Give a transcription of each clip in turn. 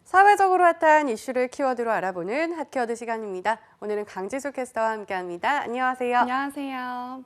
사회적으로 핫한 이슈를 키워드로 알아보는 핫키워드 시간입니다. 오늘은 강지수 캐스터와 함께합니다. 안녕하세요. 안녕하세요.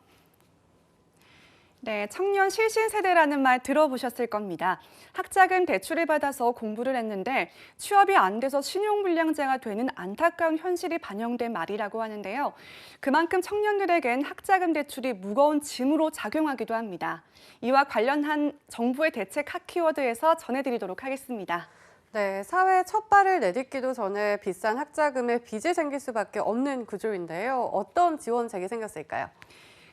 네, 청년 실신 세대라는 말 들어보셨을 겁니다. 학자금 대출을 받아서 공부를 했는데 취업이 안 돼서 신용불량자가 되는 안타까운 현실이 반영된 말이라고 하는데요. 그만큼 청년들에겐 학자금 대출이 무거운 짐으로 작용하기도 합니다. 이와 관련한 정부의 대책 핫키워드에서 전해드리도록 하겠습니다. 네, 사회 첫 발을 내딛기도 전에 비싼 학자금에 빚이 생길 수밖에 없는 구조인데요. 어떤 지원책이 생겼을까요?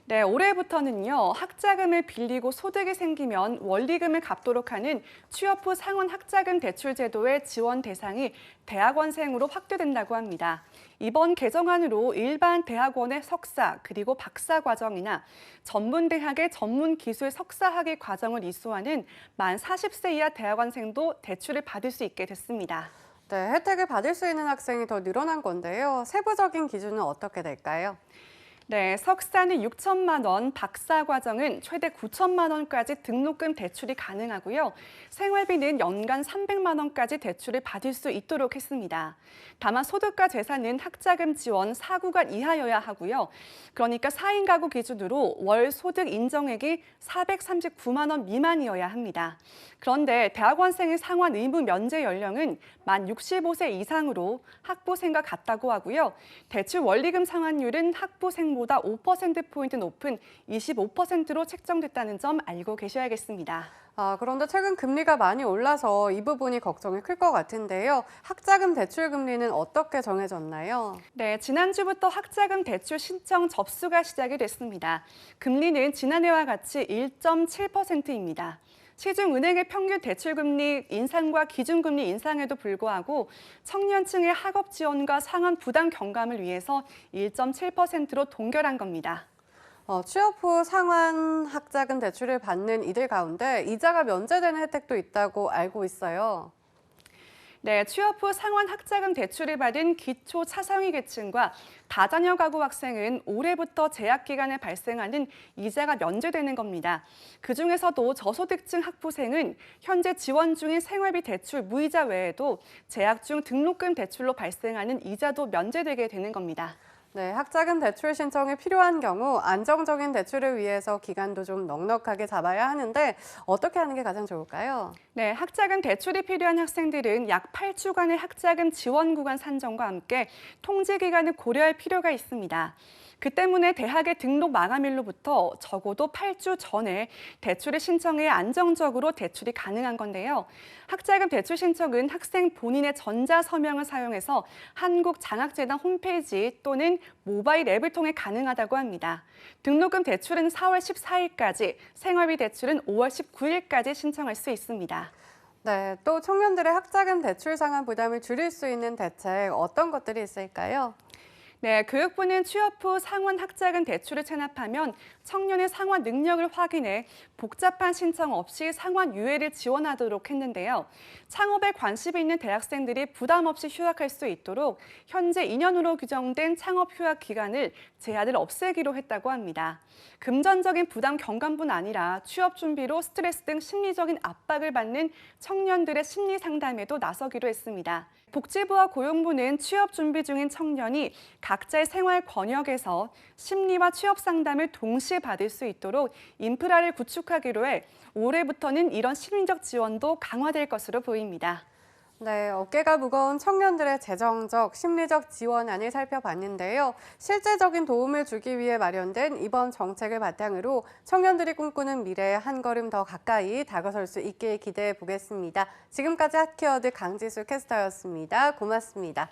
네, 올해부터는요, 학자금을 빌리고 소득이 생기면 원리금을 갚도록 하는 취업 후 상원 학자금 대출 제도의 지원 대상이 대학원생으로 확대된다고 합니다. 이번 개정안으로 일반 대학원의 석사 그리고 박사 과정이나 전문대학의 전문기술 석사학위 과정을 이수하는 만 40세 이하 대학원생도 대출을 받을 수 있게 됐습니다. 네, 혜택을 받을 수 있는 학생이 더 늘어난 건데요. 세부적인 기준은 어떻게 될까요? 네, 석사는 6천만 원, 박사 과정은 최대 9천만 원까지 등록금 대출이 가능하고요. 생활비는 연간 300만 원까지 대출을 받을 수 있도록 했습니다. 다만 소득과 재산은 학자금 지원 4구간 이하여야 하고요. 그러니까 4인 가구 기준으로 월 소득 인정액이 439만 원 미만이어야 합니다. 그런데 대학원생의 상환 의무 면제 연령은 만 65세 이상으로 학부생과 같다고 하고요. 대출 원리금 상환율은 학부생보다 5%포인트 높은 25%로 책정됐다는 점 알고 계셔야겠습니다. 그런데 최근 금리가 많이 올라서 이 부분이 걱정이 클 것 같은데요. 학자금 대출 금리는 어떻게 정해졌나요? 네, 지난주부터 학자금 대출 신청 접수가 시작이 됐습니다. 금리는 지난해와 같이 1.7%입니다. 시중은행의 평균 대출금리 인상과 기준금리 인상에도 불구하고 청년층의 학업 지원과 상환 부담 경감을 위해서 1.7%로 동결한 겁니다. 취업 후 상환 학자금 대출을 받는 이들 가운데 이자가 면제되는 혜택도 있다고 알고 있어요. 네, 취업 후 상환 학자금 대출을 받은 기초 차상위 계층과 다자녀 가구 학생은 올해부터 재학 기간에 발생하는 이자가 면제되는 겁니다. 그중에서도 저소득층 학부생은 현재 지원 중인 생활비 대출 무이자 외에도 재학 중 등록금 대출로 발생하는 이자도 면제되게 되는 겁니다. 네, 학자금 대출 신청이 필요한 경우 안정적인 대출을 위해서 기간도 좀 넉넉하게 잡아야 하는데 어떻게 하는 게 가장 좋을까요? 네, 학자금 대출이 필요한 학생들은 약 8주간의 학자금 지원 구간 산정과 함께 통지 기간을 고려할 필요가 있습니다. 그 때문에 대학의 등록 마감일로부터 적어도 8주 전에 대출을 신청해 안정적으로 대출이 가능한 건데요. 학자금 대출 신청은 학생 본인의 전자서명을 사용해서 한국장학재단 홈페이지 또는 모바일 앱을 통해 가능하다고 합니다. 등록금 대출은 4월 14일까지, 생활비 대출은 5월 19일까지 신청할 수 있습니다. 네, 또 청년들의 학자금 대출 상환 부담을 줄일 수 있는 대책 어떤 것들이 있을까요? 네, 교육부는 취업 후 상원 학자금 대출을 체납하면 청년의 상환 능력을 확인해 복잡한 신청 없이 상환 유예를 지원하도록 했는데요. 창업에 관심이 있는 대학생들이 부담 없이 휴학할 수 있도록 현재 2년으로 규정된 창업 휴학 기간을 제한을 없애기로 했다고 합니다. 금전적인 부담 경감뿐 아니라 취업 준비로 스트레스 등 심리적인 압박을 받는 청년들의 심리 상담에도 나서기로 했습니다. 복지부와 고용부는 취업 준비 중인 청년이 각자의 생활 권역에서 심리와 취업 상담을 동시에 받을 수 있도록 인프라를 구축하기로 해 올해부터는 이런 심리적 지원도 강화될 것으로 보입니다. 네, 어깨가 무거운 청년들의 재정적, 심리적 지원안을 살펴봤는데요. 실제적인 도움을 주기 위해 마련된 이번 정책을 바탕으로 청년들이 꿈꾸는 미래에 한 걸음 더 가까이 다가설 수 있길 기대해 보겠습니다. 지금까지 핫키워드 강지수 캐스터였습니다. 고맙습니다.